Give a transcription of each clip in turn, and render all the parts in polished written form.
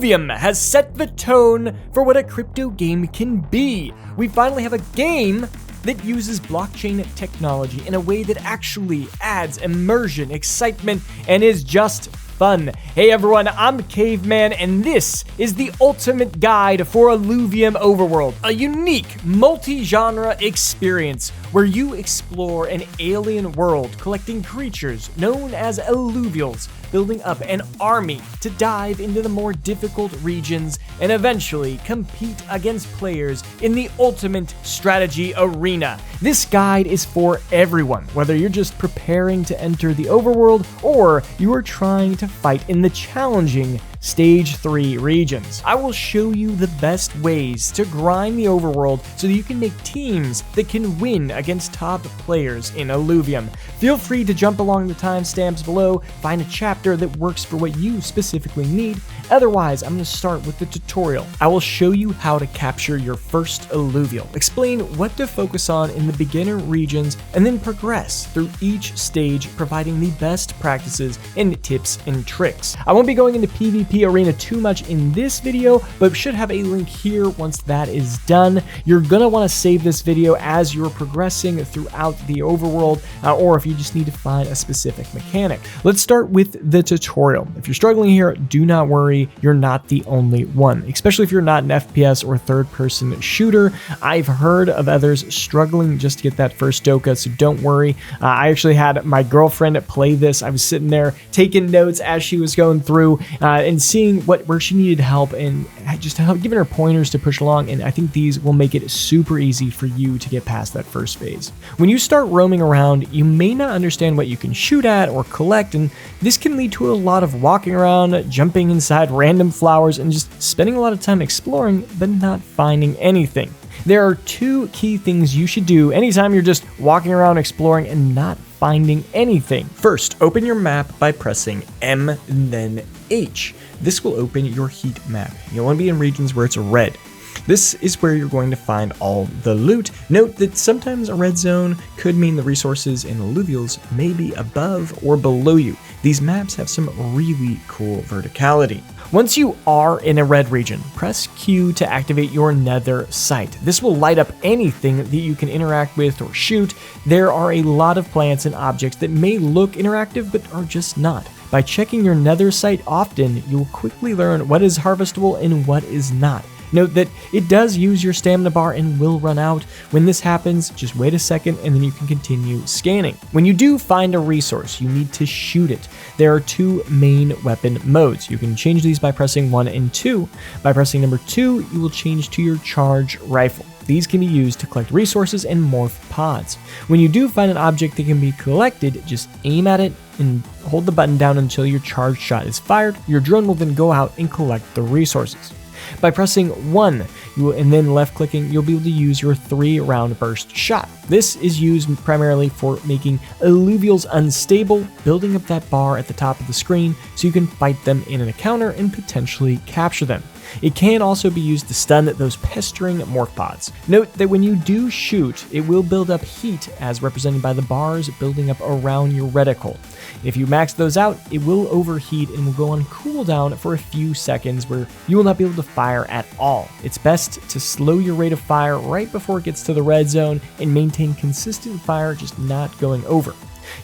Illuvium has set the tone for what a crypto game can be. We finally have a game that uses blockchain technology in a way that actually adds immersion, excitement, and is just fun. Hey everyone, I'm Caveman, and this is the ultimate guide for Illuvium Overworld, a unique multi-genre experience where you explore an alien world collecting creatures known as Illuvials, building up an army to dive into the more difficult regions and eventually compete against players in the ultimate strategy arena. This guide is for everyone, whether you're just preparing to enter the overworld or you are trying to fight in the challenging Stage 3 regions. I will show you the best ways to grind the overworld so that you can make teams that can win against top players in Illuvium. Feel free to jump along the timestamps below, find a chapter that works for what you specifically need. Otherwise, I'm going to start with the tutorial. I will show you how to capture your first Illuvial, explain what to focus on in the beginner regions, and then progress through each stage, providing the best practices and tips and tricks. I won't be going into PvP arena too much in this video, but should have a link here once that is done. You're gonna want to save this video as you're progressing throughout the overworld, or if you just need to find a specific mechanic. Let's start with the tutorial. If you're struggling here, do not worry, you're not the only one, especially if you're not an FPS or third-person shooter. I've heard of others struggling just to get that first Doka, so don't worry. I actually had my girlfriend play this. I was sitting there taking notes as she was going through and seeing where she needed help and just giving her pointers to push along, and I think these will make it super easy for you to get past that first phase. When you start roaming around, you may not understand what you can shoot at or collect, and this can lead to a lot of walking around, jumping inside random flowers, and just spending a lot of time exploring but not finding anything. There are two key things you should do anytime you're just walking around exploring and not finding anything. First, open your map by pressing M and then H. This will open your heat map. You'll want to be in regions where it's red. This is where you're going to find all the loot. Note that sometimes a red zone could mean the resources in Illuvials may be above or below you. These maps have some really cool verticality. Once you are in a red region, press Q to activate your Neathersight. This will light up anything that you can interact with or shoot. There are a lot of plants and objects that may look interactive but are just not. By checking your Neathersight often, you'll quickly learn what is harvestable and what is not. Note that it does use your stamina bar and will run out. When this happens, just wait a second and then you can continue scanning. When you do find a resource, you need to shoot it. There are two main weapon modes. You can change these by pressing 1 and 2. By pressing number 2, you will change to your charge rifle. These can be used to collect resources and morph pods. When you do find an object that can be collected, just aim at it and hold the button down until your charged shot is fired. Your drone will then go out and collect the resources. By pressing 1 and then left clicking, you'll be able to use your 3-round burst shot. This is used primarily for making Illuvials unstable, building up that bar at the top of the screen so you can fight them in an encounter and potentially capture them. It can also be used to stun those pestering morph pods. Note that when you do shoot, it will build up heat as represented by the bars building up around your reticle. If you max those out, it will overheat and will go on cooldown for a few seconds where you will not be able to fire at all. It's best to slow your rate of fire right before it gets to the red zone and maintain consistent fire, just not going over.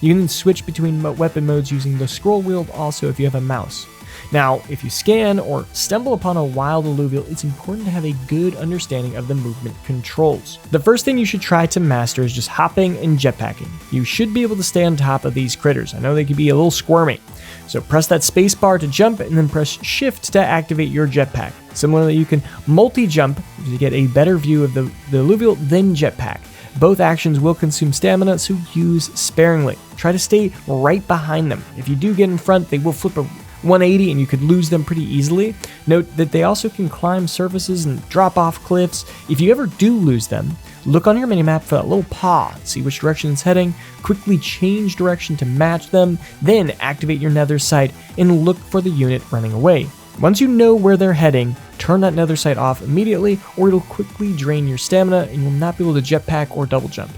You can then switch between weapon modes using the scroll wheel also if you have a mouse. Now, if you scan or stumble upon a wild Illuvial, it's important to have a good understanding of the movement controls. The first thing you should try to master is just hopping and jetpacking. You should be able to stay on top of these critters. I know they can be a little squirmy. So press that space bar to jump and then press shift to activate your jetpack. Similarly, you can multi-jump to get a better view of the Illuvial, then jetpack. Both actions will consume stamina, so use sparingly. Try to stay right behind them. If you do get in front, they will flip a 180 and you could lose them pretty easily. Note that they also can climb surfaces and drop off cliffs. If you ever do lose them, look on your minimap for that little paw, see which direction it's heading, quickly change direction to match them, then activate your Neathersight and look for the unit running away. Once you know where they're heading, turn that Neathersight off immediately or it'll quickly drain your stamina and you'll not be able to jetpack or double jump.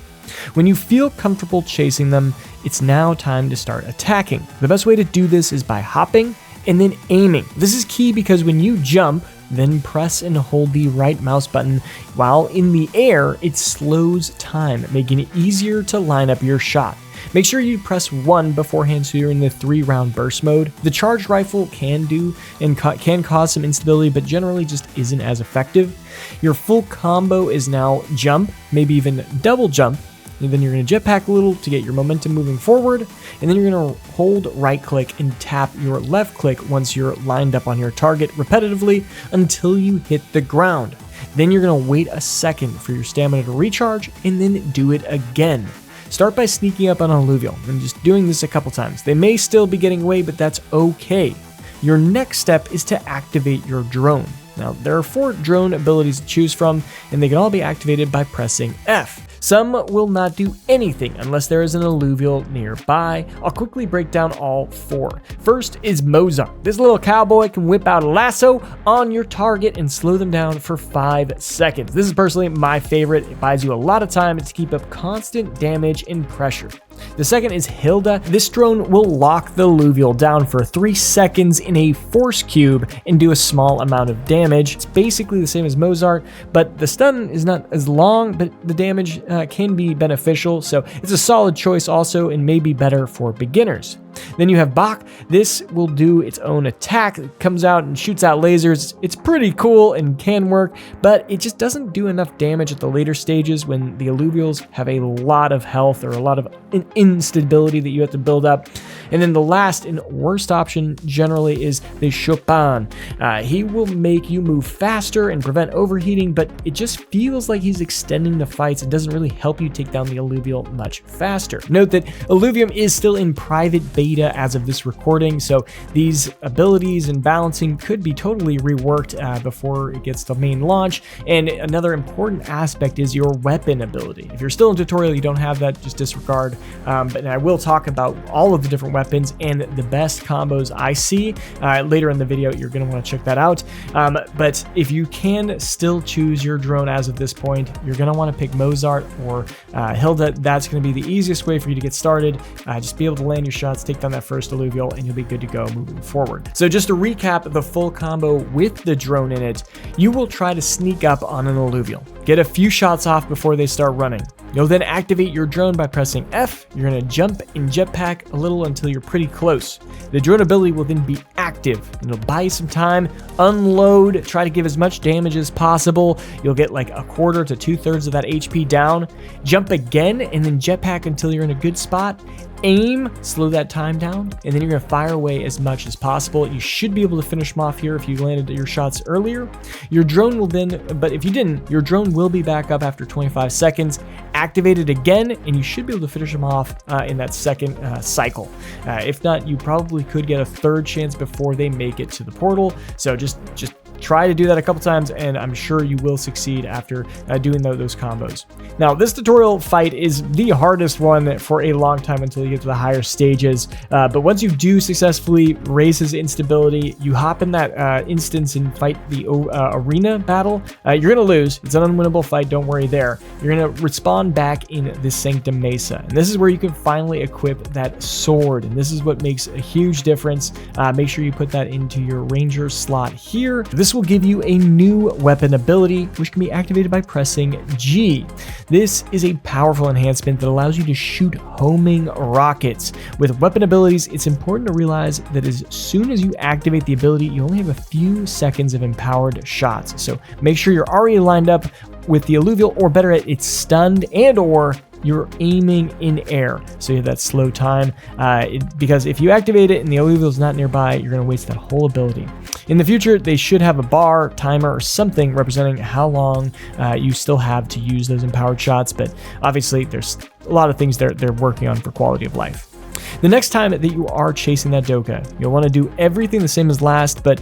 When you feel comfortable chasing them, it's now time to start attacking. The best way to do this is by hopping And then aiming. This is key because when you jump, then press and hold the right mouse button while in the air, it slows time, making it easier to line up your shot. Make sure you press 1 beforehand so you're in the 3-round burst mode. The charged rifle can do and can cause some instability, but generally just isn't as effective. Your full combo is now jump, maybe even double jump. And then you're going to jetpack a little to get your momentum moving forward, and then you're going to hold right click and tap your left click once you're lined up on your target repetitively until you hit the ground. Then you're going to wait a second for your stamina to recharge and then do it again. Start by sneaking up on an Illuvial and just doing this a couple times. They may still be getting away, but that's okay. Your next step is to activate your drone. Now, there are 4 drone abilities to choose from, and they can all be activated by pressing F. Some will not do anything unless there is an Illuvial nearby. I'll quickly break down all 4. First is Mozart. This little cowboy can whip out a lasso on your target and slow them down for 5 seconds. This is personally my favorite. It buys you a lot of time to keep up constant damage and pressure. The second is Hilda. This drone will lock the Illuvial down for 3 seconds in a force cube and do a small amount of damage. It's basically the same as Mozart, but the stun is not as long, but the damage can be beneficial, so it's a solid choice also and may be better for beginners. Then you have Bach. This will do its own attack. It comes out and shoots out lasers. It's pretty cool and can work, but it just doesn't do enough damage at the later stages when the Illuvials have a lot of health or a lot of instability that you have to build up. And then the last and worst option generally is the Chopin. He will make you move faster and prevent overheating, but it just feels like he's extending the fights. It doesn't really help you take down the Illuvial much faster. Note that Illuvium is still in private beta as of this recording, so these abilities and balancing could be totally reworked before it gets to main launch. And another important aspect is your weapon ability. If you're still in tutorial, you don't have that, just disregard. But I will talk about all of the different weapons and the best combos I see later in the video. You're going to want to check that out. But if you can still choose your drone as of this point, you're going to want to pick Mozart or Hilda. That's going to be the easiest way for you to get started. Just be able to land your shots, take down that first Illuvial, and you'll be good to go moving forward. So just to recap the full combo with the drone in it, you will try to sneak up on an Illuvial. Get a few shots off before they start running. You'll then activate your drone by pressing F. You're going to jump and jetpack a little until you're pretty close. The drone ability will then be active, and it'll buy you some time, unload, try to give as much damage as possible. You'll get like a quarter to 2/3 of that HP down. Jump again, and then jetpack until you're in a good spot. Aim, slow that time down, and then you're going to fire away as much as possible. You should be able to finish them off here if you landed your shots earlier. Your drone will then, but if you didn't, your drone will be back up after 25 seconds. Activate it again, and you should be able to finish them off in that second cycle. If not, you probably could get a 3rd chance before they make it to the portal. So just try to do that a couple times, and I'm sure you will succeed after doing those combos. Now, this tutorial fight is the hardest one for a long time until you get to the higher stages, but once you do successfully raise his instability, you hop in that instance and fight the arena battle. You're going to lose. It's an unwinnable fight. Don't worry there. You're going to respawn back in the Sanctum Mesa, and this is where you can finally equip that sword, and this is what makes a huge difference. Make sure you put that into your ranger slot here. This will give you a new weapon ability, which can be activated by pressing G. This is a powerful enhancement that allows you to shoot homing rockets. With weapon abilities, it's important to realize that as soon as you activate the ability, you only have a few seconds of empowered shots. So make sure you're already lined up with the Illuvial, or better yet, it's stunned and or you're aiming in air, so you have that slow time, because if you activate it and the Illuvial's not nearby, you're going to waste that whole ability. In the future, they should have a bar, timer, or something representing how long you still have to use those empowered shots, but obviously there's a lot of things they're working on for quality of life. The next time that you are chasing that Doka, you'll want to do everything the same as last, but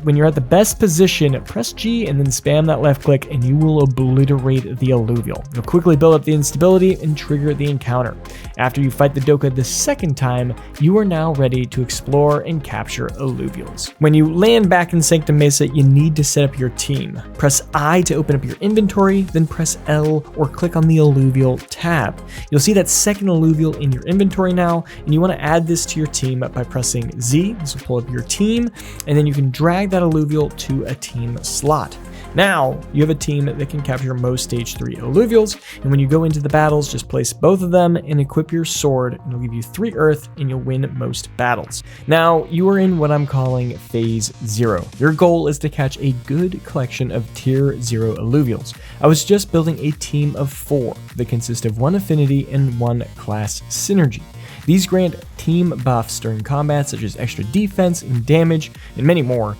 when you're at the best position, press G and then spam that left click, and you will obliterate the Illuvial. You'll quickly build up the instability and trigger the encounter. After you fight the Doka the second time, you are now ready to explore and capture Illuvials. When you land back in Sanctum Mesa, you need to set up your team. Press I to open up your inventory, then press L or click on the Illuvial tab. You'll see that second Illuvial in your inventory now. and you want to add this to your team by pressing Z. This will pull up your team, and then you can drag that Illuvial to a team slot. Now, you have a team that can capture most Stage 3 Illuvials, and when you go into the battles, just place both of them and equip your sword, and it'll give you 3 Earth, and you'll win most battles. Now, you are in what I'm calling Phase 0. Your goal is to catch a good collection of Tier 0 Illuvials. I was just building a team of 4 that consist of 1 affinity and 1 class synergy. These grant team buffs during combat, such as extra defense and damage, and many more.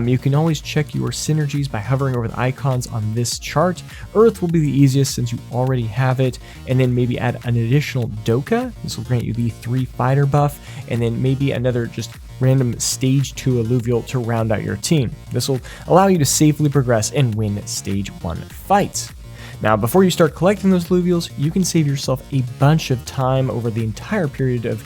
You can always check your synergies by hovering over the icons on this chart. Earth will be the easiest since you already have it, and then maybe add an additional Doka. This will grant you the 3 fighter buff, and then maybe another just random Stage 2 Illuvial to round out your team. This will allow you to safely progress and win Stage 1 fights. Now, before you start collecting those Illuvials, you can save yourself a bunch of time over the entire period of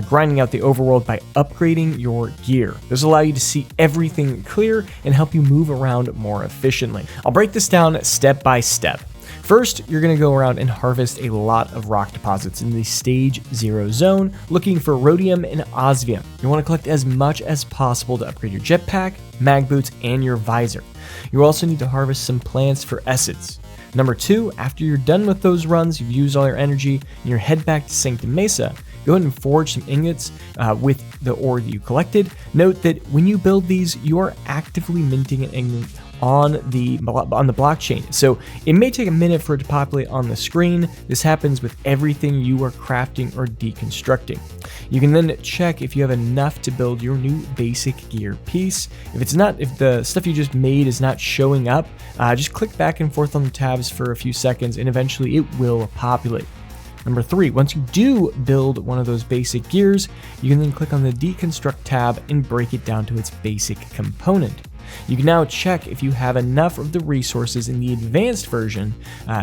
grinding out the overworld by upgrading your gear. This will allow you to see everything clear and help you move around more efficiently. I'll break this down step by step. First, you're going to go around and harvest a lot of rock deposits in the Stage 0 zone, looking for rhodium and osmium. You want to collect as much as possible to upgrade your jetpack, mag boots, and your visor. You also need to harvest some plants for essence. Number 2, after you're done with those runs, you've used all your energy, and you head back to Sanctum Mesa, go ahead and forge some ingots with the ore that you collected. Note that when you build these, you are actively minting an ingot on the blockchain. So it may take a minute for it to populate on the screen. This happens with everything you are crafting or deconstructing. You can then check if you have enough to build your new basic gear piece. If the stuff you just made is not showing up, just click back and forth on the tabs for a few seconds and eventually it will populate. Number 3, once you do build one of those basic gears, you can then click on the deconstruct tab and break it down to its basic component. You can now check if you have enough of the resources in the advanced version.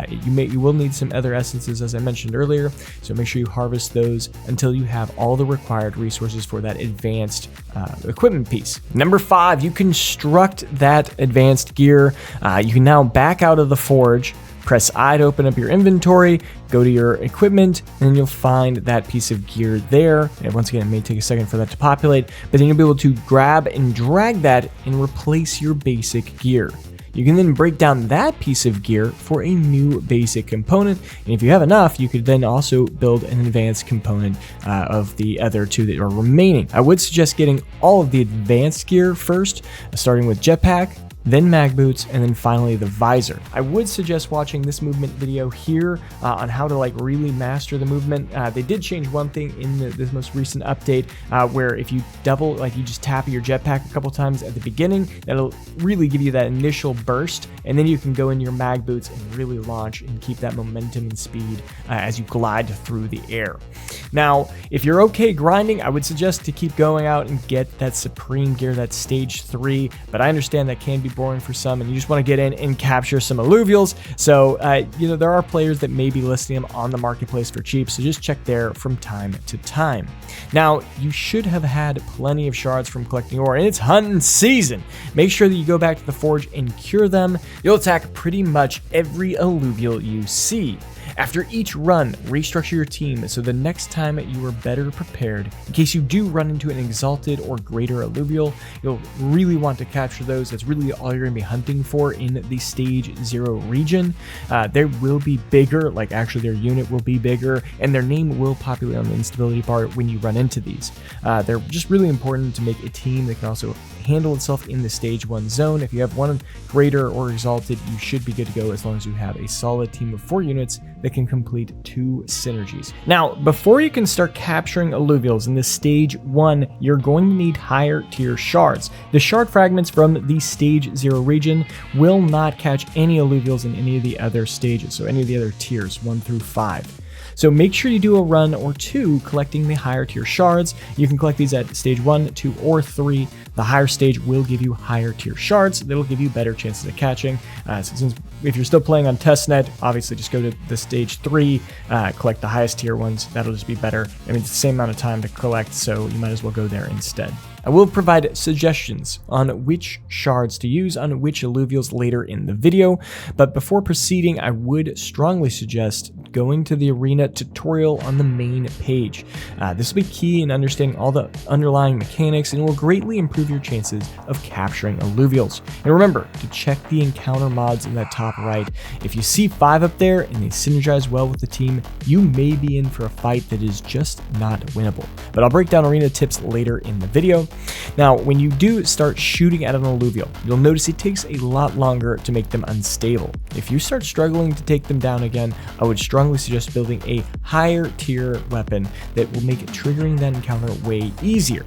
You will need some other essences, as I mentioned earlier, so make sure you harvest those until you have all the required resources for that advanced equipment piece. Number 5, you construct that advanced gear. You can now back out of the forge, press I to open up your inventory, go to your equipment, and then you'll find that piece of gear there. And once again, it may take a second for that to populate, but then you'll be able to grab and drag that and replace your basic gear. You can then break down that piece of gear for a new basic component, and if you have enough, you could then also build an advanced component of the other 2 that are remaining. I would suggest getting all of the advanced gear first, starting with jetpack, then mag boots, and then finally the visor. I would suggest watching this movement video here on how to really master the movement. They did change one thing in this most recent update where if you you just tap your jetpack a couple times at the beginning, that'll really give you that initial burst, and then you can go into your mag boots and really launch and keep that momentum and speed as you glide through the air. Now, if you're okay grinding, I would suggest to keep going out and get that supreme gear, that Stage 3, but I understand that can be boring for some and you just want to get in and capture some Illuvials. So, there are players that may be listing them on the marketplace for cheap, so just check there from time to time. Now, you should have had plenty of shards from collecting ore, and it's hunting season. Make sure that you go back to the forge and cure them. You'll attack pretty much every Illuvial you see. After each run, restructure your team so the next time you are better prepared. In case you do run into an exalted or greater Illuvial, you'll really want to capture those. That's really all you're going to be hunting for in the Stage 0 region. They will be bigger, actually their unit will be bigger, and their name will populate on the instability bar when you run into these. They're just really important to make a team that can also handle itself in the Stage 1 zone. If you have one greater or exalted, you should be good to go as long as you have a solid team of 4 units that can complete 2 synergies. Now, before you can start capturing Illuvials in the Stage 1, you're going to need higher tier shards. The shard fragments from the Stage 0 region will not catch any Illuvials in any of the other stages, so any of the other tiers 1 through 5. So make sure you do a run or 2 collecting the higher tier shards. You can collect these at Stage 1, 2, or 3. The higher stage will give you higher tier shards. That'll give you better chances of catching. Since if you're still playing on testnet, obviously just go to the Stage 3, collect the highest tier ones. That'll just be better. I mean, it's the same amount of time to collect, so you might as well go there instead. I will provide suggestions on which shards to use on which Illuvials later in the video, but before proceeding, I would strongly suggest going to the arena tutorial on the main page. This will be key in understanding all the underlying mechanics and will greatly improve your chances of capturing Illuvials. And remember to check the encounter mods in that top right. If you see 5 up there and they synergize well with the team, you may be in for a fight that is just not winnable. But I'll break down arena tips later in the video. Now, when you do start shooting at an Illuvial, you'll notice it takes a lot longer to make them unstable. If you start struggling to take them down again, I would strongly suggest building a higher tier weapon that will make triggering that encounter way easier.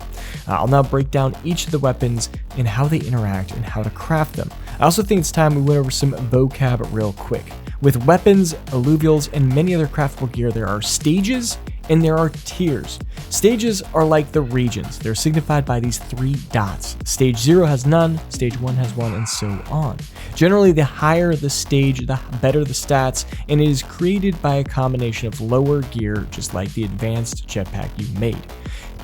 I'll now break down each of the weapons and how they interact and how to craft them. I also think it's time we went over some vocab real quick. With weapons, Illuvials, and many other craftable gear, there are stages and there are tiers. Stages are like the regions. They're signified by these 3 dots. Stage 0 has none, stage 1 has 1, and so on. Generally, the higher the stage, the better the stats, and it is created by a combination of lower gear, just like the advanced jetpack you made.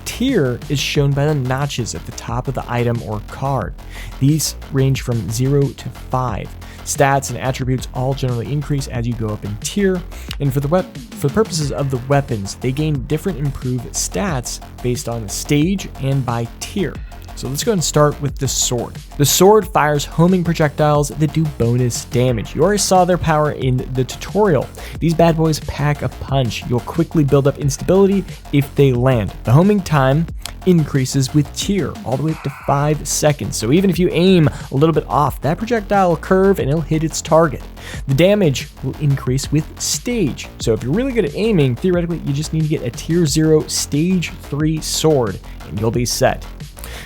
Tier is shown by the notches at the top of the item or card. These range from 0 to 5. Stats and attributes all generally increase as you go up in tier, and for the purposes of the weapons, they gain different improved stats based on stage and by tier. So let's go ahead and start with the sword. The sword fires homing projectiles that do bonus damage. You already saw their power in the tutorial. These bad boys pack a punch. You'll quickly build up instability if they land. The homing time increases with tier all the way up to 5 seconds. So even if you aim a little bit off, that projectile will curve and it'll hit its target. The damage will increase with stage. So if you're really good at aiming, theoretically, you just need to get a tier 0 stage 3 sword and you'll be set.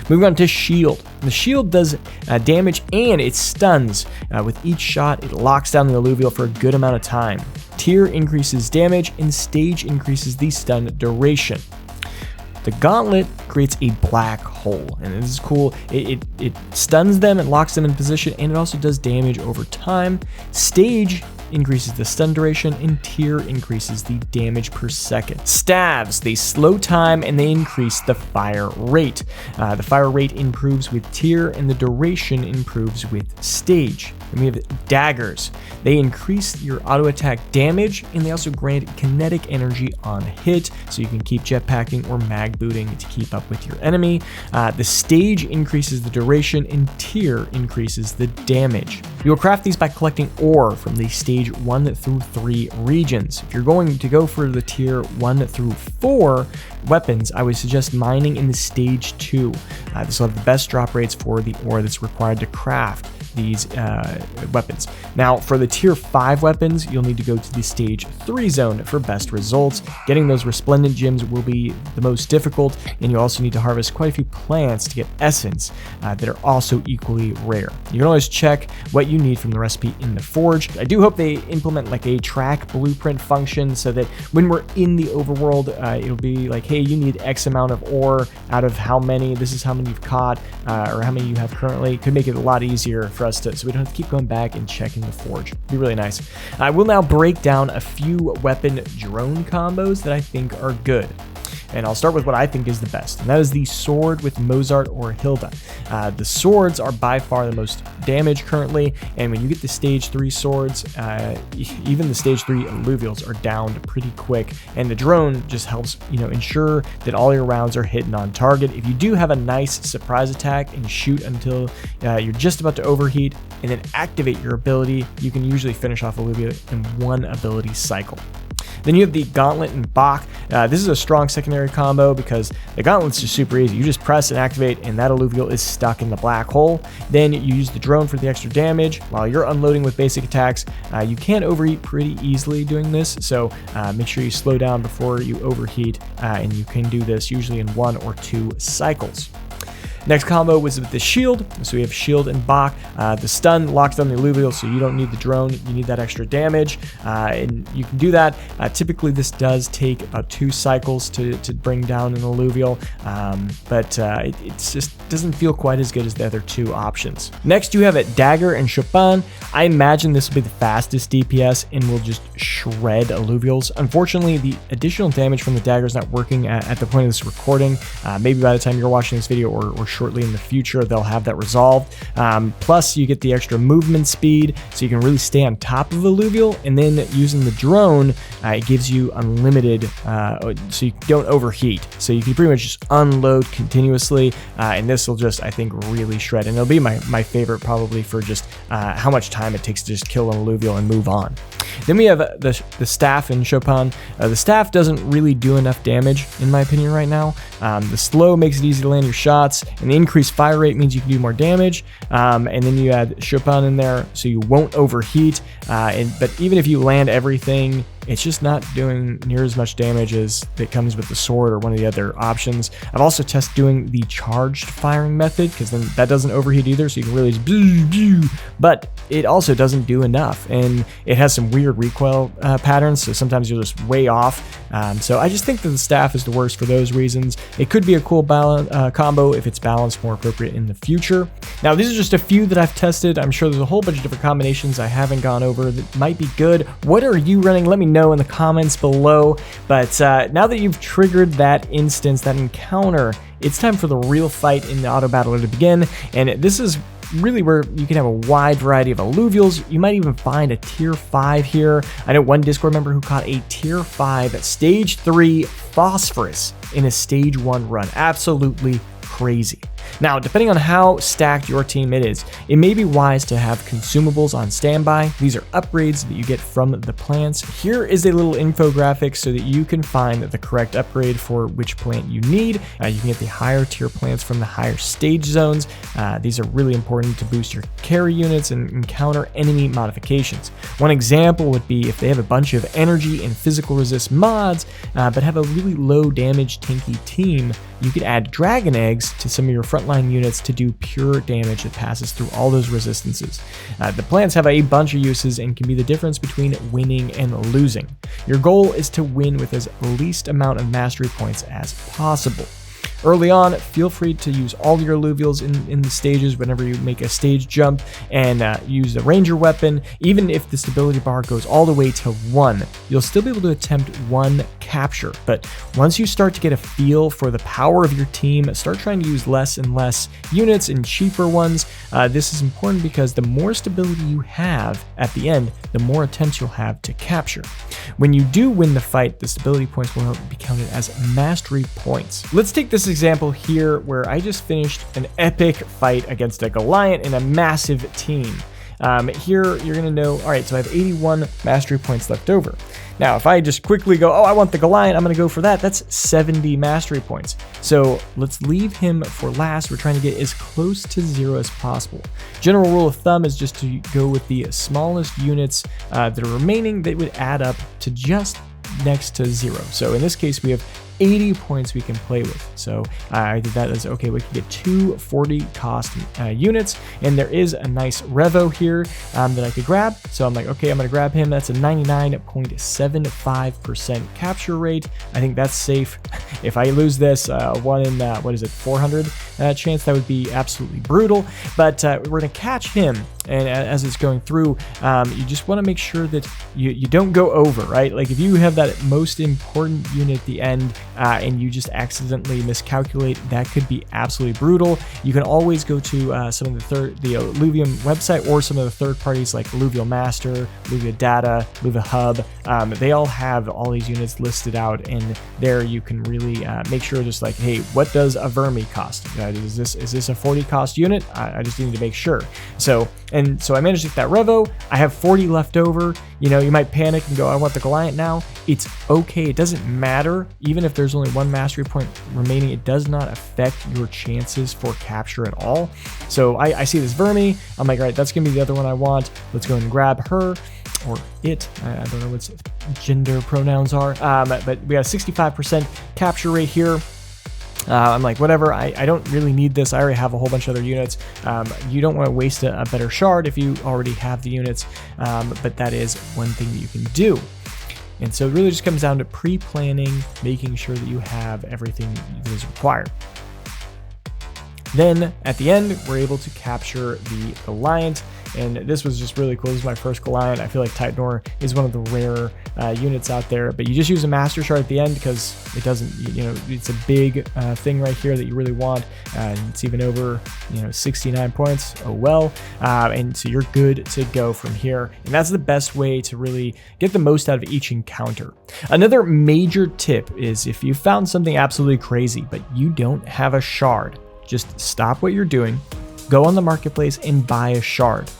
Moving on to shield. The shield does damage and it stuns. With each shot, it locks down the Illuvial for a good amount of time. Tier increases damage and stage increases the stun duration. The gauntlet creates a black hole, and this is cool. It stuns them and locks them in position, and it also does damage over time. Stage increases the stun duration, and tier increases the damage per second. Staves, they slow time and they increase the fire rate. The fire rate improves with tier, and the duration improves with stage. Then we have daggers. They increase your auto attack damage, and they also grant kinetic energy on hit, so you can keep jetpacking or mag booting to keep up with your enemy. The stage increases the duration, and tier increases the damage. You'll craft these by collecting ore from the stage 1 through 3 regions. If you're going to go for the tier 1 through 4 weapons, I would suggest mining in the stage 2. This will have the best drop rates for the ore that's required to craft these weapons. Now, for the tier 5 weapons, you'll need to go to the stage 3 zone for best results. Getting those resplendent gems will be the most difficult, and you also need to harvest quite a few plants to get essence that are also equally rare. You can always check what you need from the recipe in the forge. I do hope they implement like a track blueprint function so that when we're in the overworld, it'll be like, hey, you need X amount of ore out of how many, this is how many you've caught, or how many you have currently. It could make it a lot easier for us to, so we don't have to keep going back and checking the forge. It'd be really nice. I will now break down a few weapon drone combos that I think are good. And I'll start with what I think is the best, and that is the sword with Mozart or Hilda. The swords are by far the most damage currently, and when you get the stage 3 swords, even the stage 3 Illuvials are downed pretty quick, and the drone just helps, ensure that all your rounds are hitting on target. If you do have a nice surprise attack and shoot until you're just about to overheat, and then activate your ability, you can usually finish off Illuvia in one ability cycle. Then you have the Gauntlet and Bach. This is a strong secondary combo because the Gauntlet's just super easy. You just press and activate, and that Illuvial is stuck in the black hole. Then you use the drone for the extra damage. While you're unloading with basic attacks, you can overheat pretty easily doing this, so make sure you slow down before you overheat, and you can do this usually in 1 or 2 cycles. Next combo was with the shield. So we have shield and Bach. The stun locks down the Illuvial, so you don't need the drone. You need that extra damage, and you can do that. Typically, this does take about 2 cycles to bring down an Illuvial, but it just doesn't feel quite as good as the other 2 options. Next, you have Dagger and Chopin. I imagine this will be the fastest DPS and will just shred Illuvials. Unfortunately, the additional damage from the Dagger is not working at the point of this recording. Maybe by the time you're watching this video or shortly in the future, they'll have that resolved. Plus, you get the extra movement speed, so you can really stay on top of Illuvial, and then using the drone, it gives you unlimited, so you don't overheat. So you can pretty much just unload continuously, and this will just, I think, really shred. And it'll be my favorite probably for just how much time it takes to just kill an Illuvial and move on. Then we have the staff in Chopin. The staff doesn't really do enough damage, in my opinion, right now. The slow makes it easy to land your shots, and the increased fire rate means you can do more damage. And then you add Chopin in there, so you won't overheat. But even if you land everything, it's just not doing near as much damage as that comes with the sword or one of the other options. I've also tested doing the charged firing method, because then that doesn't overheat either, so you can really just but it also doesn't do enough, and it has some weird recoil patterns, so sometimes you're just way off. So I just think that the staff is the worst for those reasons. It could be a cool combo if it's balanced more appropriate in the future. Now, these are just a few that I've tested. I'm sure there's a whole bunch of different combinations I haven't gone over that might be good. What are you running? Let me know in the comments below. But now that you've triggered that instance, that encounter, it's time for the real fight in the auto battler to begin. And this is really where you can have a wide variety of Illuvials. You might even find a tier 5 here. I know one Discord member who caught a tier 5 stage 3 phosphorus in a stage 1 run. Absolutely crazy. Now, depending on how stacked your team is, it may be wise to have consumables on standby. These are upgrades that you get from the plants. Here is a little infographic so that you can find the correct upgrade for which plant you need. You can get the higher tier plants from the higher stage zones. These are really important to boost your carry units and counter enemy modifications. One example would be if they have a bunch of energy and physical resist mods, but have a really low damage tanky team, you could add dragon eggs to some of your frontline units to do pure damage that passes through all those resistances. The plants have a bunch of uses and can be the difference between winning and losing. Your goal is to win with as least amount of mastery points as possible. Early on, feel free to use all your Illuvials in the stages whenever you make a stage jump, and use the ranger weapon. Even if the stability bar goes all the way to 1, you'll still be able to attempt 1 capture. But once you start to get a feel for the power of your team, start trying to use less and less units and cheaper ones. This is important because the more stability you have at the end, the more attempts you'll have to capture. When you do win the fight, the stability points will be counted as mastery points. Let's take this example here where I just finished an epic fight against a Goliath in a massive team. Here you're gonna know, all right, so I have 81 mastery points left over. Now, if I just quickly go, oh, I want the Goliath, I'm gonna go for that, that's 70 mastery points. So let's leave him for last. We're trying to get as close to 0 as possible. General rule of thumb is just to go with the smallest units that are remaining that would add up to just next to 0. So in this case, we have 80 points we can play with. So I did that as, okay, we can get 2 40 cost units, and there is a nice Revo here that I could grab. So I'm like, okay, I'm gonna grab him. That's a 99.75% capture rate. I think that's safe. If I lose this, 1 in, 400 chance, that would be absolutely brutal. But we're gonna catch him, and as it's going through, you just wanna make sure that you don't go over, right? Like if you have that most important unit at the end, and you just accidentally miscalculate, that could be absolutely brutal. You can always go to some of the Illuvium website or some of the third parties like Illuvial Master, Illuvia Data, Illuvia Hub. They all have all these units listed out, and there you can really make sure, just like, hey, what does a Vermi cost? Is this a 40 cost unit? I just need to make sure. So I managed to get that Revo. I have 40 left over. You know, you might panic and go, I want the Goliath now. It's okay. It doesn't matter. Even if there's only 1 mastery point remaining, it does not affect your chances for capture at all. So I see this Vermi. I'm like, all right, that's going to be the other one I want. Let's go and grab her. Or it. I don't know what gender pronouns are. But we got a 65% capture rate here. I'm like, whatever, I don't really need this. I already have a whole bunch of other units. You don't want to waste a better shard if you already have the units, but that is one thing that you can do. And so it really just comes down to pre-planning, making sure that you have everything that is required. Then at the end, we're able to capture the Goliath, and this was just really cool. This is my first Goliath. I feel like Titanor is one of the rare units out there, but you just use a Master Shard at the end because it doesn't, it's a big thing right here that you really want. It's even over, 69 points. Oh well. And so you're good to go from here. And that's the best way to really get the most out of each encounter. Another major tip is if you found something absolutely crazy, but you don't have a shard, just stop what you're doing, go on the marketplace and buy a shard.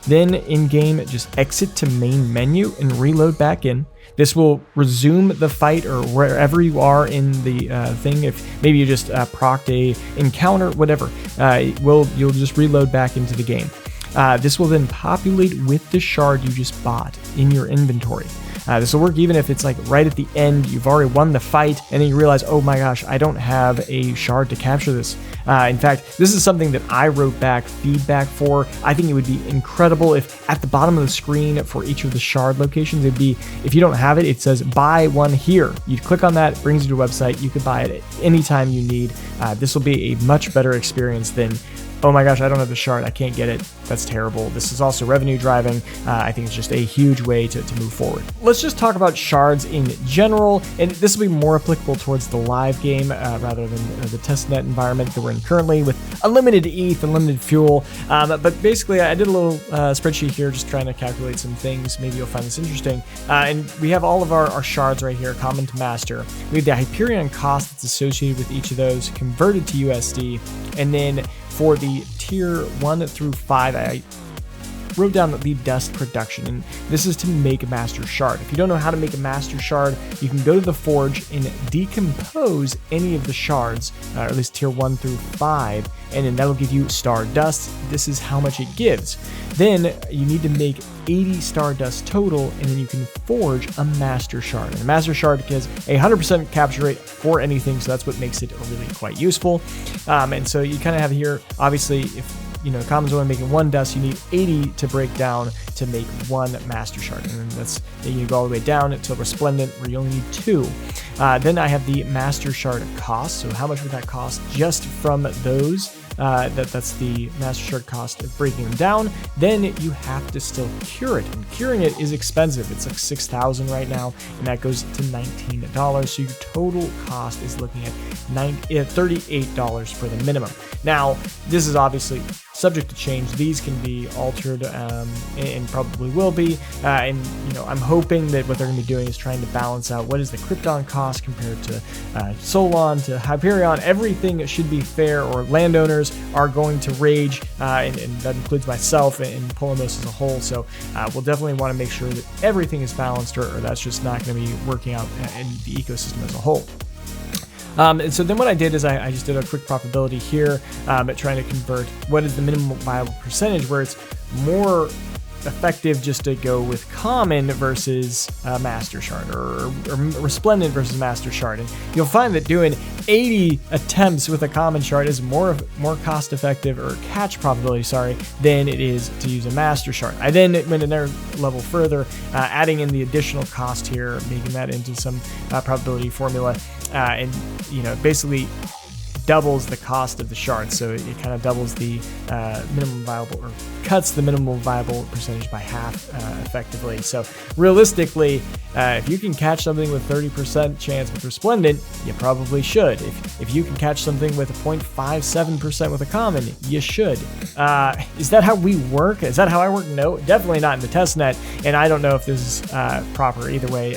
Then in game, just exit to main menu and reload back in. This will resume the fight or wherever you are in the thing. If maybe you just procced a encounter, whatever, you'll just reload back into the game. This will then populate with the shard you just bought in your inventory. This will work even if it's like right at the end, you've already won the fight, and then you realize, oh my gosh, I don't have a shard to capture this. In fact, this is something that I wrote back feedback for. I think it would be incredible if at the bottom of the screen for each of the shard locations, it'd be, if you don't have it, it says buy one here. You click on that, it brings you to a website. You can buy it anytime you need. This will be a much better experience than, oh my gosh, I don't have the shard, I can't get it. That's terrible. This is also revenue driving. I think it's just a huge way to move forward. Let's just talk about shards in general, and this will be more applicable towards the live game rather than the testnet environment that we're in currently with unlimited ETH, unlimited fuel. But basically, I did a little spreadsheet here just trying to calculate some things. Maybe you'll find this interesting. And we have all of our shards right here, common to master. We have the Hyperion cost that's associated with each of those converted to USD, and then for the tier 1 through 5, I wrote down the dust production, and this is to make a master shard. If you don't know how to make a master shard, you can go to the forge and decompose any of the shards, or at least tier 1 through 5, and then that'll give you stardust. This is how much it gives. Then you need to make 80 stardust total, and then you can forge a master shard. And a master shard gives a 100% capture rate for anything, so that's what makes it really quite useful. And so you kind of have here, obviously, if common's only making 1 dust, you need 80 to break down to make 1 master shard. And then that's, you go all the way down to resplendent where you only need 2. Then I have the master shard cost. So how much would that cost just from those? That's the master shard cost of breaking them down. Then you have to still cure it, and curing it is expensive. It's like 6,000 right now, and that goes to $19. So your total cost is looking at $38 for the minimum. Now, this is obviously subject to change. These can be altered and probably will be. And I'm hoping that what they're going to be doing is trying to balance out what is the Krypton cost compared to Solon, to Hyperion. Everything should be fair, or landowners are going to rage, and that includes myself and Polymos as a whole. So we'll definitely want to make sure that everything is balanced, or that's just not going to be working out in the ecosystem as a whole. And so then what I did is I just did a quick probability here, trying to convert what is the minimum viable percentage, where it's more effective just to go with common versus master shard, or resplendent versus master shard. And you'll find that doing 80 attempts with a common shard is more cost effective, or catch probability, than it is to use a master shard. I then went another level further, adding in the additional cost here, making that into some probability formula, and basically doubles the cost of the shard. So it kind of doubles the minimum viable, or cuts the minimum viable percentage by half effectively. So realistically, if you can catch something with 30% chance with Resplendent, you probably should. If you can catch something with a 0.57% with a common, you should. Is that how we work? Is that how I work? No, definitely not in the testnet, and I don't know if this is proper either way.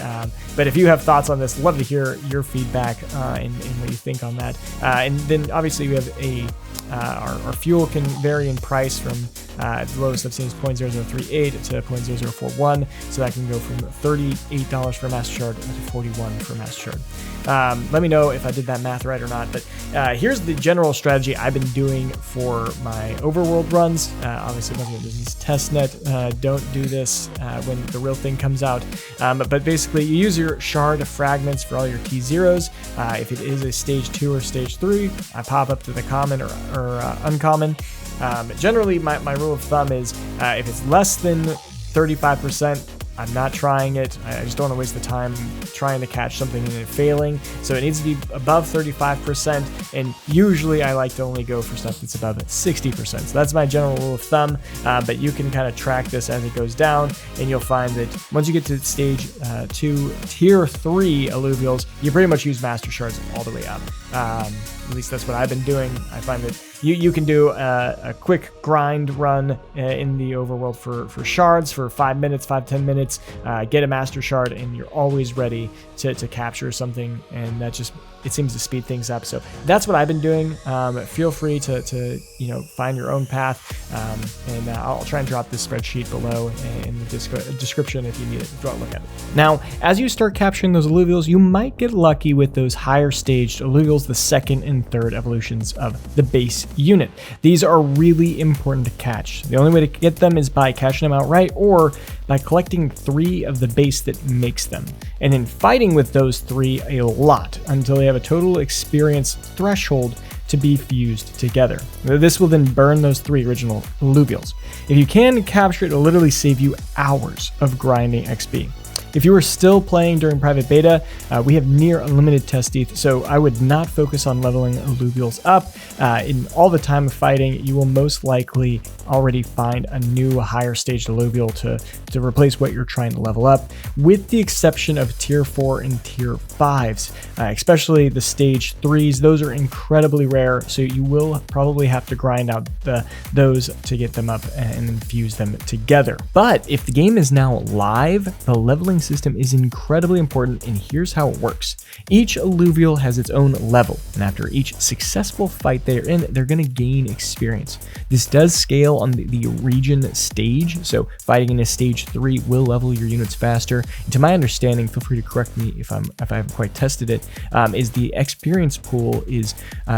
But if you have thoughts on this, love to hear your feedback and what you think on that. And then obviously we have our fuel can vary in price from the lowest I've seen is 0.0038 to 0.0041, so that can go from $38 for a master shard to $41 for a master shard. Let me know if I did that math right or not, but here's the general strategy I've been doing for my overworld runs. Obviously, this is testnet. Don't do this when the real thing comes out. But basically, you use your shard fragments for all your T0s. If it is a stage 2 or stage 3, 3, I pop up to the common or uncommon. Generally, my rule of thumb is if it's less than 35%, I'm not trying it. I just don't want to waste the time trying to catch something and it failing. So it needs to be above 35%, and usually I like to only go for stuff that's above 60%. So that's my general rule of thumb, but you can kind of track this as it goes down, and you'll find that once you get to stage 2, tier 3 Illuvials, you pretty much use Master Shards all the way up. At least that's what I've been doing. I find that you can do a quick grind run in the overworld for shards for 5 minutes, 5-10 minutes, get a master shard, and you're always ready to capture something, and that just, it seems to speed things up. So that's what I've been doing. Feel free to find your own path, and I'll try and drop this spreadsheet below in the description if you need it. If you want to look at it. Now, as you start capturing those Illuvials, you might get lucky with those higher staged Illuvials, the second and third evolutions of the base unit. These are really important to catch. The only way to get them is by catching them outright or by collecting 3 of the base that makes them, and then fighting with those 3 a lot until they have a total experience threshold to be fused together. This will then burn those 3 original Illuvials. If you can capture it, it'll literally save you hours of grinding XP. If you are still playing during private beta, we have near unlimited test ETH, so I would not focus on leveling Illuvials up. In all the time of fighting, you will most likely already find a new higher staged Illuvial to replace what you're trying to level up, with the exception of tier 4 and tier 5s, especially the stage 3s. Those are incredibly rare, so you will probably have to grind out those to get them up and then fuse them together. But if the game is now live, the leveling system is incredibly important, and here's how it works. Each Illuvial has its own level, and after each successful fight they're in, they're going to gain experience. This does scale on the region stage, so fighting in a stage 3 will level your units faster. And to my understanding, feel free to correct me if I haven't quite tested it, is the experience pool is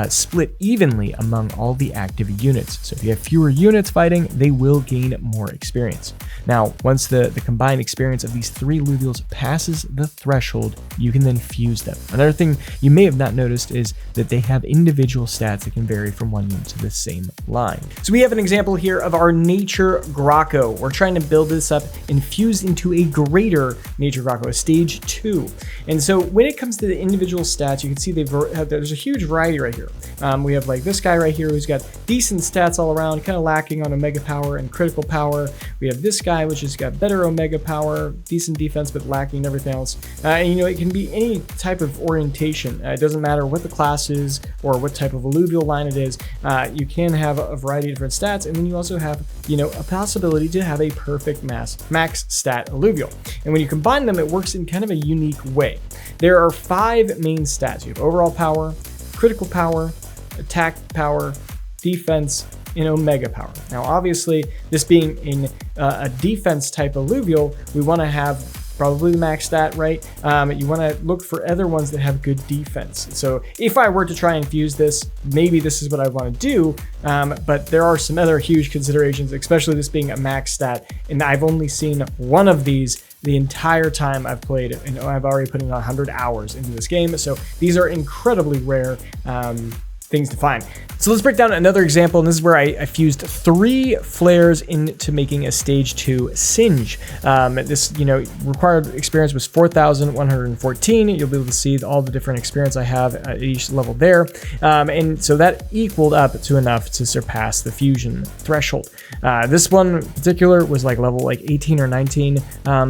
split evenly among all the active units. So if you have fewer units fighting, they will gain more experience. Now, once the combined experience of these 3 Illuvials passes the threshold, you can then fuse them. Another thing you may have not noticed is that they have individual stats that can vary from one unit to the same line. So we have an example here of our Nature Grotto. We're trying to build this up and fuse into a greater Nature Grotto, a stage 2. And so when it comes to the individual stats, you can see there's a huge variety right here. We have like this guy right here who's got decent stats all around, kind of lacking on Omega power and critical power. We have this guy which has got better Omega power, decent defense, but lacking everything else. And it can be any type of orientation. It doesn't matter what the class is or what type of alluvial line it is. You can have a variety of different stats, and then you also have a possibility to have a perfect max stat alluvial. And when you combine them, it works in kind of a unique way. There are 5 main stats. You have overall power, critical power, attack power, defense, and Omega power. Now, obviously, this being in a defense type alluvial, we want to have probably the max stat, right? You want to look for other ones that have good defense. So if I were to try and fuse this, maybe this is what I want to do, but there are some other huge considerations, especially this being a max stat, and I've only seen one of these the entire time I've played, and I've already put in 100 hours into this game, so these are incredibly rare things to find. So let's break down another example, and this is where I fused 3 flares into making a stage 2 Singe. This, required experience was 4,114. You'll be able to see all the different experience I have at each level there. And so that equaled up to enough to surpass the fusion threshold. This one in particular was like level 18 or 19.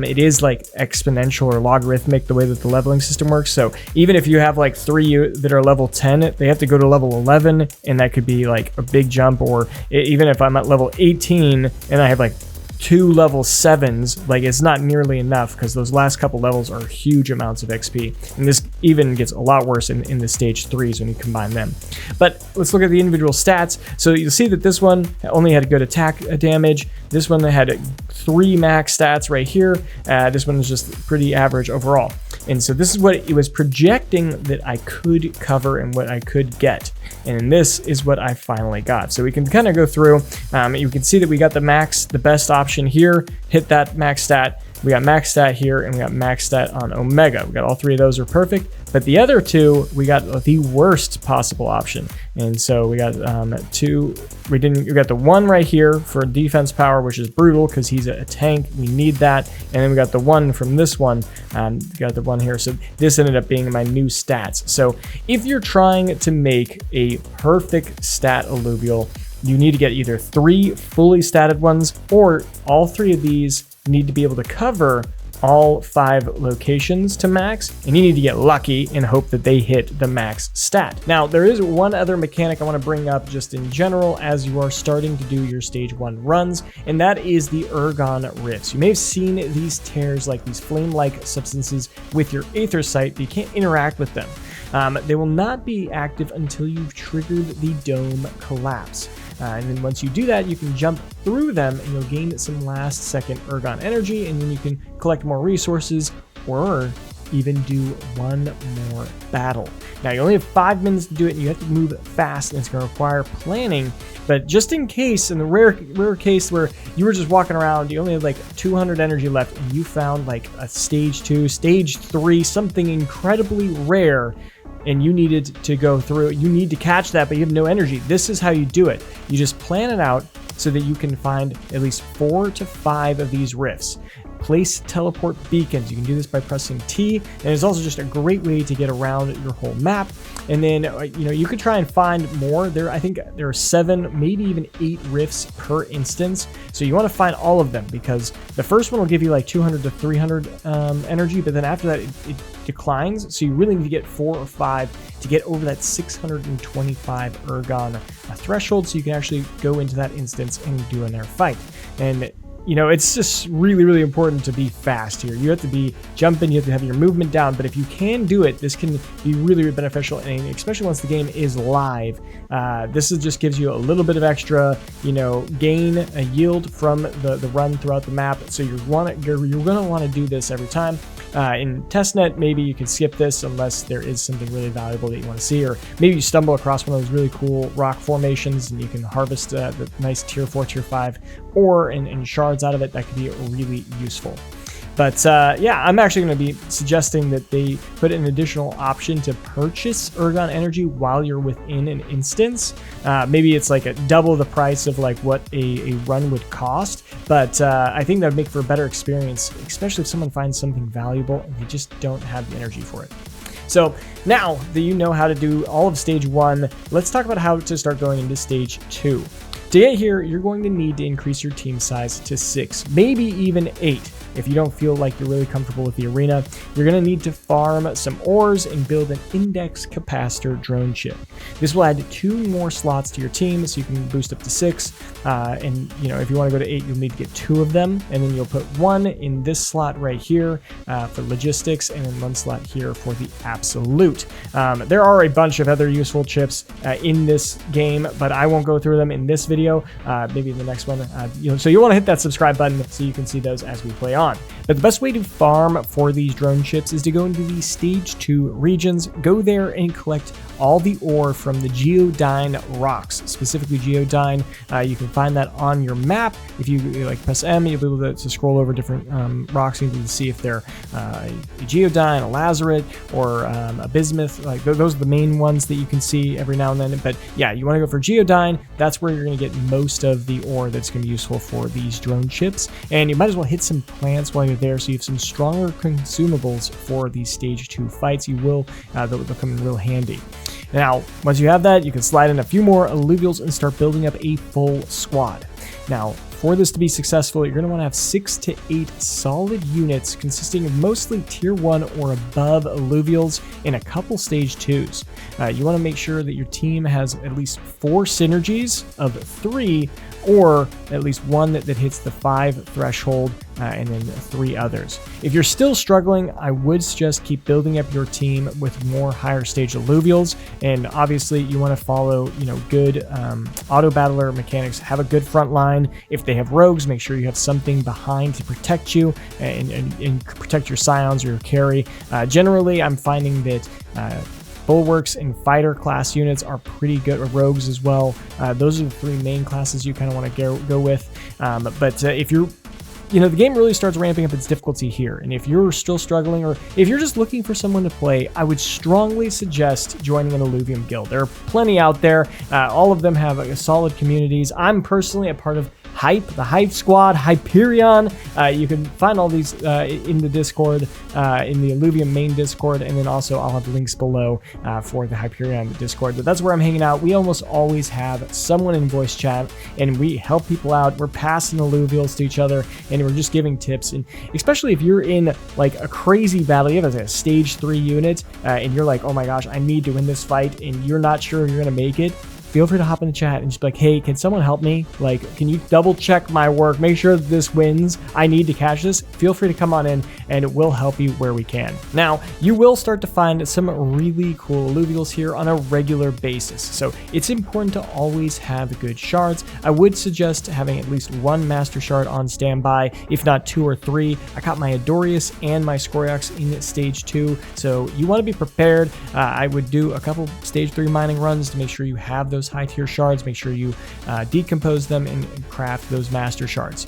It is like exponential or logarithmic the way that the leveling system works. So even if you have like 3 that are level 10, they have to go to level 11, and that could be like a big jump. Or even if I'm at level 18 and I have like 2 level 7s, like it's not nearly enough, because those last couple levels are huge amounts of XP, and this even gets a lot worse in the stage 3s when you combine them. But let's look at the individual stats. So you'll see that this one only had good attack damage. This one had 3 max stats right here. This one is just pretty average overall. And so this is what it was projecting that I could cover and what I could get. And this is what I finally got. So we can kind of go through. You can see that we got the best option here, hit that max stat. we got max stat here, and we got max stat on Omega. We got all three of those are perfect, but the other two, we got the worst possible option. And so we got we got the one right here for defense power, which is brutal because he's a tank. We need that. And then we got the one from this one. We got the one here. So this ended up being my new stats. So if you're trying to make a perfect stat Illuvial, you need to get either 3 fully statted ones, or all 3 of these need to be able to cover all 5 locations to max, and you need to get lucky and hope that they hit the max stat. Now, there is one other mechanic I want to bring up just in general as you are starting to do your stage 1 runs, and that is the Ergon rifts. You may have seen these tears, like these flame-like substances, with your Aether sight, but you can't interact with them. They will not be active until you've triggered the dome collapse. And then once you do that, you can jump through them and you'll gain some last second Ergon energy, and then you can collect more resources or even do one more battle. Now, you only have 5 minutes to do it, and you have to move fast, and it's going to require planning. But just in case, in the rare case where you were just walking around, you only had like 200 energy left, and you found like a stage 2, stage 3, something incredibly rare, and you needed to go through, you need to catch that, but you have no energy. This is how you do it. You just plan it out so that you can find at least 4 to 5 of these rifts. Place teleport beacons. You can do this by pressing T, and it's also just a great way to get around your whole map. And then, you could try and find more. I think there are 7, maybe even 8 rifts per instance. So you want to find all of them, because the first one will give you like 200 to 300 energy, but then after that, it declines. So you really need to get 4 or 5 to get over that 625 Ergon threshold, so you can actually go into that instance and do another fight. And it's just really, really important to be fast here. You have to be jumping, you have to have your movement down, but if you can do it, this can be really, really beneficial, and especially once the game is live. This just gives you a little bit of extra, gain a yield from the run throughout the map. So you're gonna want to do this every time. In testnet, maybe you can skip this unless there is something really valuable that you want to see, or maybe you stumble across one of those really cool rock formations and you can harvest the nice tier 4, tier 5, or in shards out of it. That could be really useful. But yeah, I'm actually going to be suggesting that they put an additional option to purchase Ergon energy while you're within an instance. Maybe it's like double the price of like what a run would cost, but I think that would make for a better experience, especially if someone finds something valuable and they just don't have the energy for it. So now that you know how to do all of stage 1, let's talk about how to start going into stage 2. To get here, you're going to need to increase your team size to 6, maybe even 8. If you don't feel like you're really comfortable with the arena, you're going to need to farm some ores and build an index capacitor drone ship. This will add 2 more slots to your team, so you can boost up to 6. And if you want to go to 8, you'll need to get 2 of them, and then you'll put 1 in this slot right here for logistics, and then 1 slot here for the absolute. There are a bunch of other useful chips in this game, but I won't go through them in this video. Maybe in the next one. So you want to hit that subscribe button so you can see those as we play on. But the best way to farm for these drone ships is to go into the stage 2 regions, go there and collect all the ore from the Geodyne rocks, specifically Geodyne. You can find that on your map. If you press M, you'll be able to scroll over different rocks and you can see if they're a Geodyne, a Lazarate, or a bismuth. Those are the main ones that you can see every now and then. But yeah, you want to go for Geodyne. That's where you're going to get most of the ore that's going to be useful for these drone ships. And you might as well hit some plants while you're there, so you have some stronger consumables for these stage 2 fights. They'll come in real handy. Now, once you have that, you can slide in a few more Illuvials and start building up a full squad. Now, for this to be successful, you're going to want to have 6 to 8 solid units consisting of mostly tier 1 or above Illuvials and a couple stage 2s. You want to make sure that your team has at least 4 synergies of 3, or at least 1 that hits the 5 threshold, and then 3 others. If you're still struggling, I would suggest keep building up your team with more higher stage Illuvials, and obviously you want to follow good auto battler mechanics. Have a good front line. If they have rogues, make sure you have something behind to protect you and protect your scions or your carry. Generally, I'm finding that bulwarks and fighter class units are pretty good, or rogues as well. Those are the 3 main classes you kind of want to go with. But if you're you know, the game really starts ramping up its difficulty here. And if you're still struggling, or if you're just looking for someone to play, I would strongly suggest joining an Illuvium guild. There are plenty out there. All of them have solid communities. I'm personally a part of Hype, the Hype Squad, Hyperion. You can find all these in the Discord, in the Illuvium main Discord, and then also I'll have links below for the Hyperion Discord. But that's where I'm hanging out. We almost always have someone in voice chat, and we help people out. We're passing Illuvials to each other, and we're just giving tips. And especially if you're in like a crazy battle, you have a stage 3 unit, and you're like, oh my gosh, I need to win this fight, and you're not sure if you're gonna make it. Feel free to hop in the chat and just be like, hey, can someone help me? Like, can you double check my work? Make sure that this wins. I need to catch this. Feel free to come on in and we'll help you where we can. Now, you will start to find some really cool Illuvials here on a regular basis. So it's important to always have good shards. I would suggest having at least 1 master shard on standby, if not 2 or 3. I caught my Adorius and my Scoriox in stage 2. So you want to be prepared. I would do a couple stage 3 mining runs to make sure you have those high tier shards. Make sure you decompose them and craft those master shards.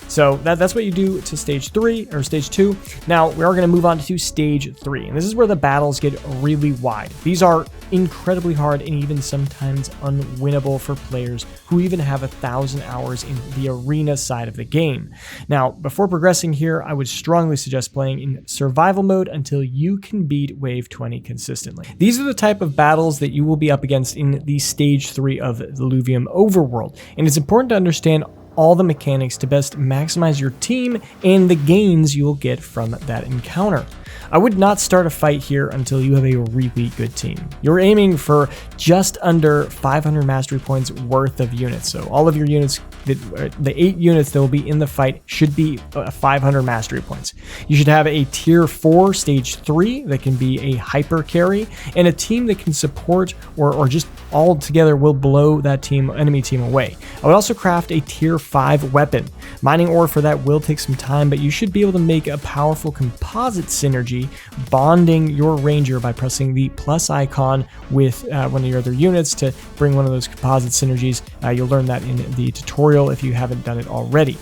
So that's what you do to stage 3 or stage 2. Now we are going to move on to stage 3, and this is where the battles get really wide. These are incredibly hard and even sometimes unwinnable for players who even have 1,000 hours in the arena side of the game. Now, before progressing here, I would strongly suggest playing in survival mode until you can beat wave 20 consistently. These are the type of battles that you will be up against in the stage 3 of the Illuvium overworld, and it's important to understand all the mechanics to best maximize your team and the gains you'll get from that encounter. I would not start a fight here until you have a really good team. You're aiming for just under 500 mastery points worth of units. So all of your units, the 8 units that will be in the fight should be 500 mastery points. You should have a tier 4 stage 3 that can be a hyper carry, and a team that can support or just all together will blow that enemy team away. I would also craft a tier 5 weapon. Mining ore for that will take some time, but you should be able to make a powerful composite synergy, bonding your ranger by pressing the plus icon with one of your other units to bring one of those composite synergies. You'll learn that in the tutorial if you haven't done it already.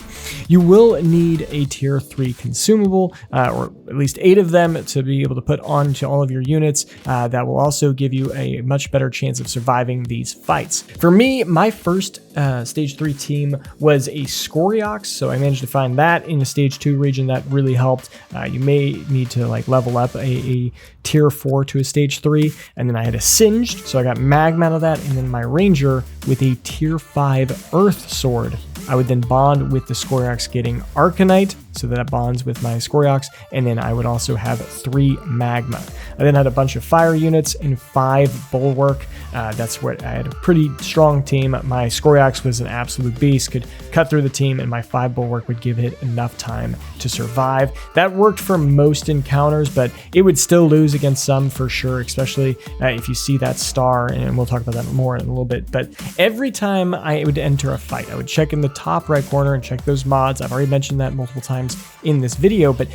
You will need a tier 3 consumable, or at least 8 of them, to be able to put onto all of your units. That will also give you a much better chance of surviving these fights. For me, my first stage 3 team was a Scoriox, so I managed to find that in the stage 2 region. That really helped. You may need to like level up a tier 4 to a stage 3, and then I had a Singed, so I got Magma out of that, and then my Ranger with a tier 5 Earth Sword. I would then bond with the Scoriox getting Arcanite, so that bonds with my Scoriox, and then I would also have 3 Magma. I then had a bunch of fire units and 5 Bulwark. That's what I had a pretty strong team. My Scoriox was an absolute beast, could cut through the team, and my 5 Bulwark would give it enough time to survive. That worked for most encounters, but it would still lose against some for sure, especially if you see that star, and we'll talk about that more in a little bit. But every time I would enter a fight, I would check in the top right corner and check those mods. I've already mentioned that multiple times in this video, but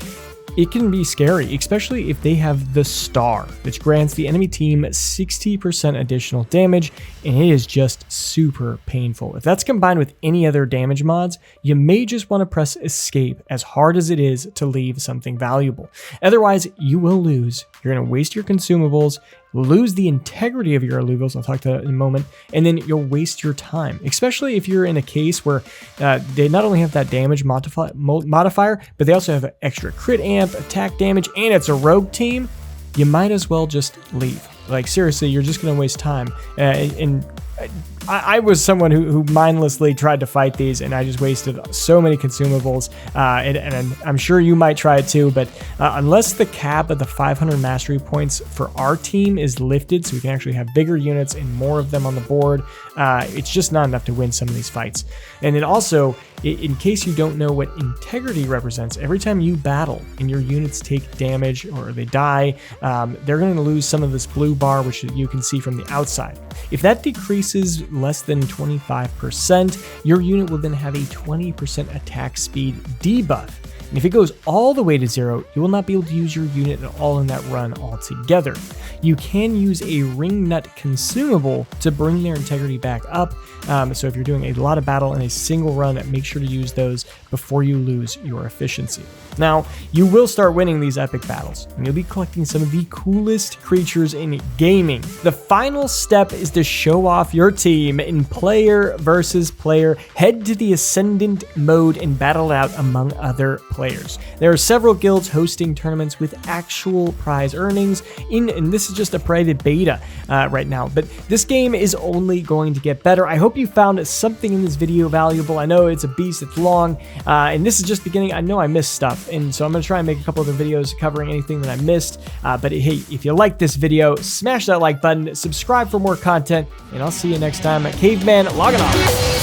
it can be scary, especially if they have the star, which grants the enemy team 60% additional damage, and it is just super painful. If that's combined with any other damage mods, you may just want to press escape, as hard as it is to leave something valuable. Otherwise, you will lose. You're going to waste your consumables, lose the integrity of your Illuvials, I'll talk to that in a moment, and then you'll waste your time, especially if you're in a case where they not only have that damage modifier, but they also have extra crit amp, attack damage, and it's a rogue team. You might as well just leave. Like, seriously, you're just going to waste time. And I was someone who mindlessly tried to fight these, and I just wasted so many consumables, and I'm sure you might try it too, but unless the cap of the 500 mastery points for our team is lifted so we can actually have bigger units and more of them on the board, it's just not enough to win some of these fights. And then also, in case you don't know what integrity represents, every time you battle and your units take damage or they die, they're going to lose some of this blue bar, which you can see from the outside. If that decreases less than 25%, your unit will then have a 20% attack speed debuff. And if it goes all the way to 0, you will not be able to use your unit at all in that run altogether. You can use a ring nut consumable to bring their integrity back up. So if you're doing a lot of battle in a single run, make sure to use those. before you lose your efficiency. Now, you will start winning these epic battles, and you'll be collecting some of the coolest creatures in gaming. The final step is to show off your team in player versus player. Head to the Ascendant mode and battle it out among other players. There are several guilds hosting tournaments with actual prize earnings, and this is just a private beta right now, but this game is only going to get better. I hope you found something in this video valuable. I know it's a beast, it's long, and this is just beginning. I know I missed stuff, and so I'm going to try and make a couple other videos covering anything that I missed, but hey, if you like this video, smash that like button, subscribe for more content, and I'll see you next time. Caveman logging off.